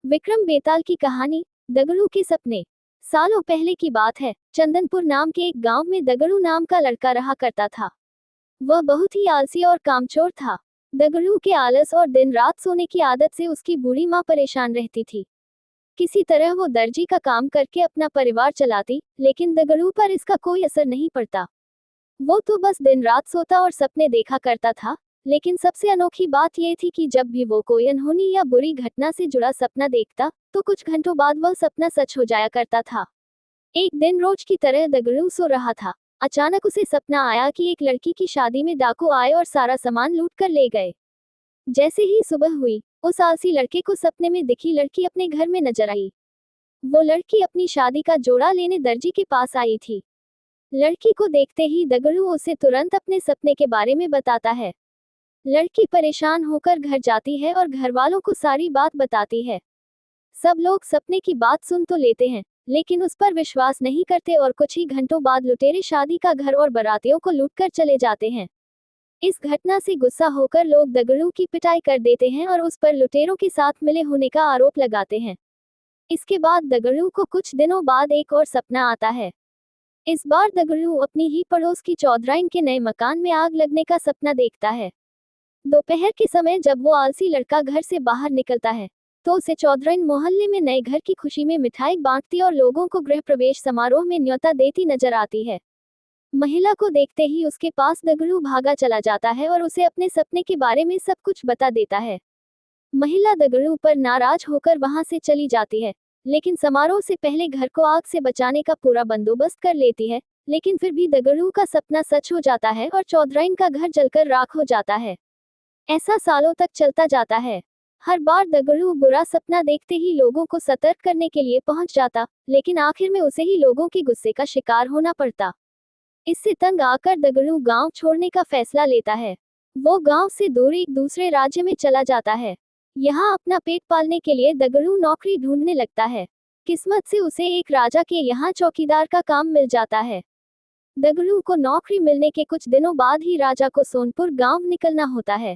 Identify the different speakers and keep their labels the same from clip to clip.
Speaker 1: विक्रम बेताल की कहानी, दगड़ू के सपने। सालों पहले की बात है। चंदनपुर नाम के एक गांव में दगड़ू नाम का लड़का रहा करता था। वह बहुत ही आलसी और कामचोर था। दगड़ू के आलस और दिन रात सोने की आदत से उसकी बूढ़ी माँ परेशान रहती थी। किसी तरह वो दर्जी का काम करके अपना परिवार चलाती, लेकिन दगड़ू पर इसका कोई असर नहीं पड़ता। वो तो बस दिन रात सोता और सपने देखा करता था। लेकिन सबसे अनोखी बात यह थी कि जब भी वो कोई अनहोनी या बुरी घटना से जुड़ा सपना देखता, तो कुछ घंटों बाद वह सपना सच हो जाया करता था। एक दिन रोज की तरह दगड़ू सो रहा था। अचानक उसे सपना आया कि एक लड़की की शादी में डाकू आए और सारा सामान लूट कर ले गए। जैसे ही सुबह हुई, उस आलसी लड़के को सपने में दिखी लड़की अपने घर में नजर आई। वो लड़की अपनी शादी का जोड़ा लेने दर्जी के पास आई थी। लड़की को देखते ही दगड़ू उसे तुरंत अपने सपने के बारे में बताता है। लड़की परेशान होकर घर जाती है और घर वालों को सारी बात बताती है। सब लोग सपने की बात सुन तो लेते हैं, लेकिन उस पर विश्वास नहीं करते और कुछ ही घंटों बाद लुटेरे शादी का घर और बारातियों को लूटकर चले जाते हैं। इस घटना से गुस्सा होकर लोग दगड़ू की पिटाई कर देते हैं और उस पर लुटेरों के साथ मिले होने का आरोप लगाते हैं। इसके बाद दगड़ू को कुछ दिनों बाद एक और सपना आता है। इस बार दगड़ू अपनी ही पड़ोस की चौधराइन के नए मकान में आग लगने का सपना देखता है। दोपहर के समय जब वो आलसी लड़का घर से बाहर निकलता है, तो उसे चौधराइन मोहल्ले में नए घर की खुशी में मिठाई बांटती और लोगों को गृह प्रवेश समारोह में न्योता देती नजर आती है। महिला को देखते ही उसके पास दगड़ू भागा चला जाता है और उसे अपने सपने के बारे में सब कुछ बता देता है। महिला दगड़ू पर नाराज होकर वहां से चली जाती है, लेकिन समारोह से पहले घर को आग से बचाने का पूरा बंदोबस्त कर लेती है। लेकिन फिर भी दगड़ू का सपना सच हो जाता है और चौधराइन का घर जलकर राख हो जाता है। ऐसा सालों तक चलता जाता है। हर बार दगड़ू बुरा सपना देखते ही लोगों को सतर्क करने के लिए पहुंच जाता, लेकिन आखिर में उसे ही लोगों के गुस्से का शिकार होना पड़ता। इससे तंग आकर दगड़ू गांव छोड़ने का फैसला लेता है। वो गांव से दूर एक दूसरे राज्य में चला जाता है। यहाँ अपना पेट पालने के लिए दगड़ू नौकरी ढूंढने लगता है। किस्मत से उसे एक राजा के यहाँ चौकीदार का काम मिल जाता है। दगड़ू को नौकरी मिलने के कुछ दिनों बाद ही राजा को सोनपुर गांव निकलना होता है।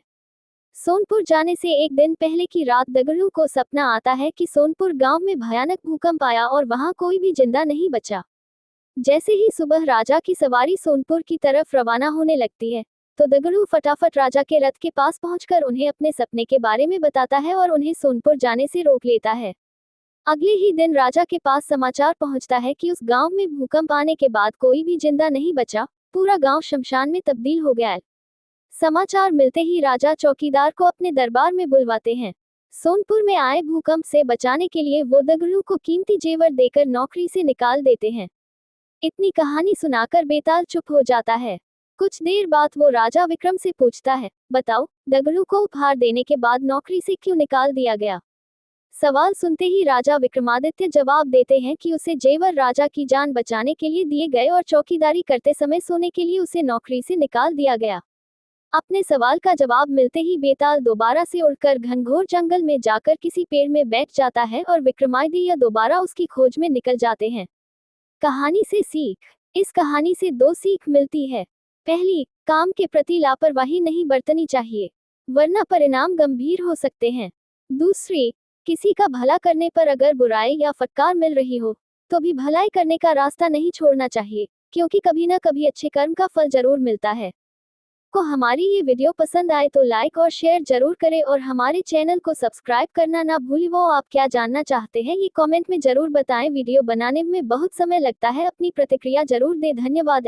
Speaker 1: सोनपुर जाने से एक दिन पहले की रात दगड़ू को सपना आता है कि सोनपुर गांव में भयानक भूकंप आया और वहां कोई भी जिंदा नहीं बचा। जैसे ही सुबह राजा की सवारी सोनपुर की तरफ रवाना होने लगती है, तो दगड़ू फटाफट राजा के रथ के पास पहुंचकर उन्हें अपने सपने के बारे में बताता है और उन्हें सोनपुर जाने से रोक लेता है। अगले ही दिन राजा के पास समाचार पहुंचता है कि उस गांव में भूकंप आने के बाद कोई भी जिंदा नहीं बचा, पूरा गांव शमशान में तब्दील हो गया है। समाचार मिलते ही राजा चौकीदार को अपने दरबार में बुलवाते हैं। सोनपुर में आए भूकंप से बचाने के लिए वो दगड़ू को कीमती जेवर देकर नौकरी से निकाल देते हैं। इतनी कहानी सुनाकर बेताल चुप हो जाता है। कुछ देर बाद वो राजा विक्रम से पूछता है, बताओ, दगड़ू को उपहार देने के बाद नौकरी से क्यों निकाल दिया गया? सवाल सुनते ही राजा विक्रमादित्य जवाब देते हैं कि उसे जेवर राजा की जान बचाने के लिए दिए गए और चौकीदारी करते समय सोने के लिए उसे नौकरी से निकाल दिया गया। अपने सवाल का जवाब मिलते ही बेताल दोबारा से उड़कर घनघोर जंगल में जाकर किसी पेड़ में बैठ जाता है और विक्रमादित्य दोबारा उसकी खोज में निकल जाते हैं। कहानी से सीख। इस कहानी से दो सीख मिलती है। पहली, काम के प्रति लापरवाही नहीं बरतनी चाहिए, वरना परिणाम गंभीर हो सकते हैं। दूसरी, किसी का भला करने पर अगर बुराई या फटकार मिल रही हो, तो भी भलाई करने का रास्ता नहीं छोड़ना चाहिए, क्योंकि कभी न कभी अच्छे कर्म का फल जरूर मिलता है। को हमारी ये वीडियो पसंद आए तो लाइक और शेयर जरूर करें और हमारे चैनल को सब्सक्राइब करना ना भूलें। वो आप क्या जानना चाहते हैं ये कमेंट में जरूर बताएं। वीडियो बनाने में बहुत समय लगता है, अपनी प्रतिक्रिया जरूर दें। धन्यवाद।